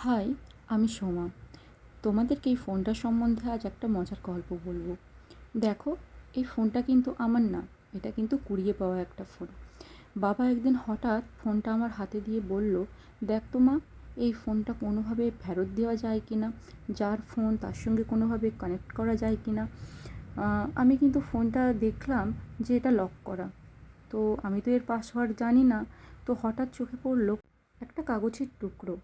High, আমি সোমা। তোমাদেরকে এই ফোনটা সম্বন্ধে আজ একটা মজার গল্প বলবো। দেখো, এই ফোনটা কিন্তু আমার না, এটা কিন্তু কুড়িয়ে পাওয়া একটা ফোন। বাবা একদিন হঠাৎ ফোনটা আমার হাতে দিয়ে বলল, দেখ তো মা, এই ফোনটা কোনোভাবে ফেরত দেওয়া যায় কি না, যার ফোন তার সঙ্গে কোনোভাবে কানেক্ট করা যায় কি না। আমি কিন্তু ফোনটা দেখলাম যে এটা লক করা। তো আমি তো এর পাসওয়ার্ড জানি না। তো হঠাৎ চোখে পড়লো একটা কাগজের টুকরো।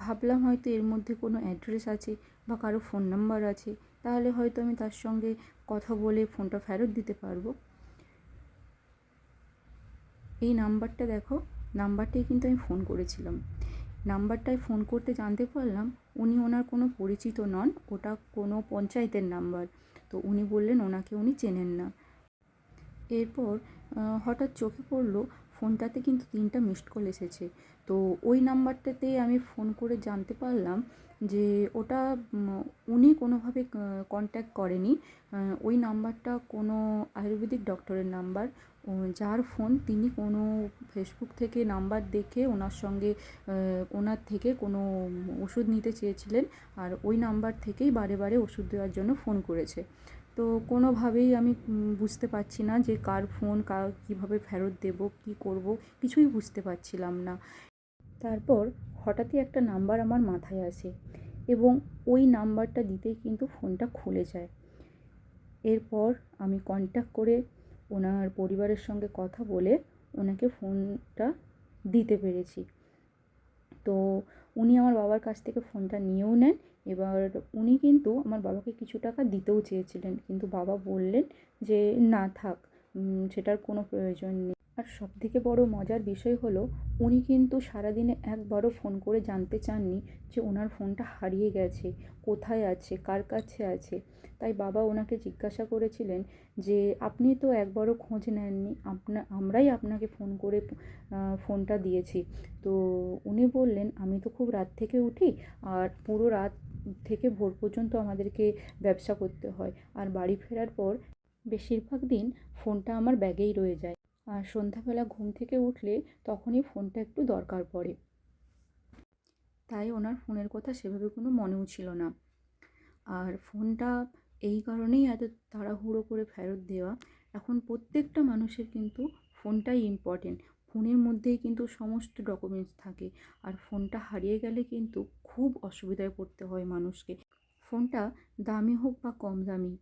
ভাবলাম হয়তো এর মধ্যে কোনো অ্যাড্রেস আছে বা কারো ফোন নাম্বার আছে, তাহলে হয়তো আমি তার সঙ্গে কথা বলে ফোনটা ফেরত দিতে পারবো। এই নাম্বারটা দেখো, নাম্বারটাই কিন্তু আমি ফোন করেছিলাম। নাম্বারটায় ফোন করতে জানতে পারলাম উনি ওনার কোনো পরিচিত নন, ওটা কোনো পঞ্চায়েতের নাম্বার। তো উনি বললেন ওনাকে উনি চেনেন না। এরপর হঠাৎ চোখে পড়লো ফোনটাতে কিন্তু 3টা মিসড কল এসেছে। তো ওই নাম্বারটাতে আমি ফোন করে জানতে পারলাম যে ওটা উনি কোনোভাবে কন্ট্যাক্ট করেনি। ওই নাম্বারটা কোনো আয়ুর্বেদিক ডক্টরের নাম্বার। যার ফোন তিনি কোনো ফেসবুক থেকে নাম্বার দেখে ওনার সঙ্গে ওনার থেকে কোনো ওষুধ নিতে চেয়েছিলেন, আর ওই নাম্বার থেকেই বারে বারে ওষুধ দেওয়ার জন্য ফোন করেছে। তো কোনোভাবেই আমি বুঝতে পারছি না যে কার ফোন, কীভাবে ফেরত দেবো, কী করব, কিছুই বুঝতে পারছিলাম না। তারপর হঠাৎই একটা নাম্বার আমার মাথায় আসে এবং ওই নাম্বারটা দিতেই কিন্তু ফোনটা খুলে যায়। এরপর আমি কন্ট্যাক্ট করে ওনার পরিবারের সঙ্গে কথা বলে ওনাকে ফোনটা দিতে পেরেছি। তো উনি আমার বাবার কাছ থেকে ফোনটা নিয়েও নেন। এবার উনি কিন্তু আমার বাবাকে কিছু টাকা দিতেও চেয়েছিলেন, কিন্তু বাবা বললেন যে না থাক, সেটার কোনো প্রয়োজন নেই। আর সবথেকে বড় মজার বিষয় হলো উনি কিন্তু সারাদিনে একবারও ফোন করে জানতে চাননি যে ওনার ফোনটা হারিয়ে গেছে, কোথায় আছে, কার কাছে আছে। তাই বাবা ওনাকে জিজ্ঞাসা করেছিলেন যে আপনি তো একবারও খোঁজ নেননি, আমরাই আপনাকে ফোন করে ফোনটা দিয়েছি। তো উনি বললেন আমি তো খুব রাত থেকে উঠি, আর পুরো রাত থেকে ভোর পর্যন্ত আমাদেরকে ব্যবসা করতে হয়, আর বাড়ি ফেরার পর বেশিরভাগ দিন ফোনটা আমার ব্যাগেই রয়ে যায়, আর সন্ধ্যাবেলা ঘুম থেকে উঠলে তখনই ফোনটা একটু দরকার পড়ে। তাই ওনার ফোনের কথা সেভাবে কোনো মনেও ছিল না। আর ফোনটা এই কারণেই এত তাড়াহুড়ো করে ফেরত দেওয়া, এখন প্রত্যেকটা মানুষের কিন্তু ফোনটাই ইম্পর্টেন্ট। ফোনের মধ্যেই কিন্তু সমস্ত ডকুমেন্টস থাকে, আর ফোনটা হারিয়ে গেলে কিন্তু খুব অসুবিধায় পড়তে হয় মানুষকে। ফোনটা দামি হোক বা কম দামি,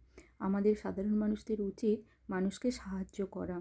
আমাদের সাধারণ মানুষদের উচিত মানুষকে সাহায্য করা।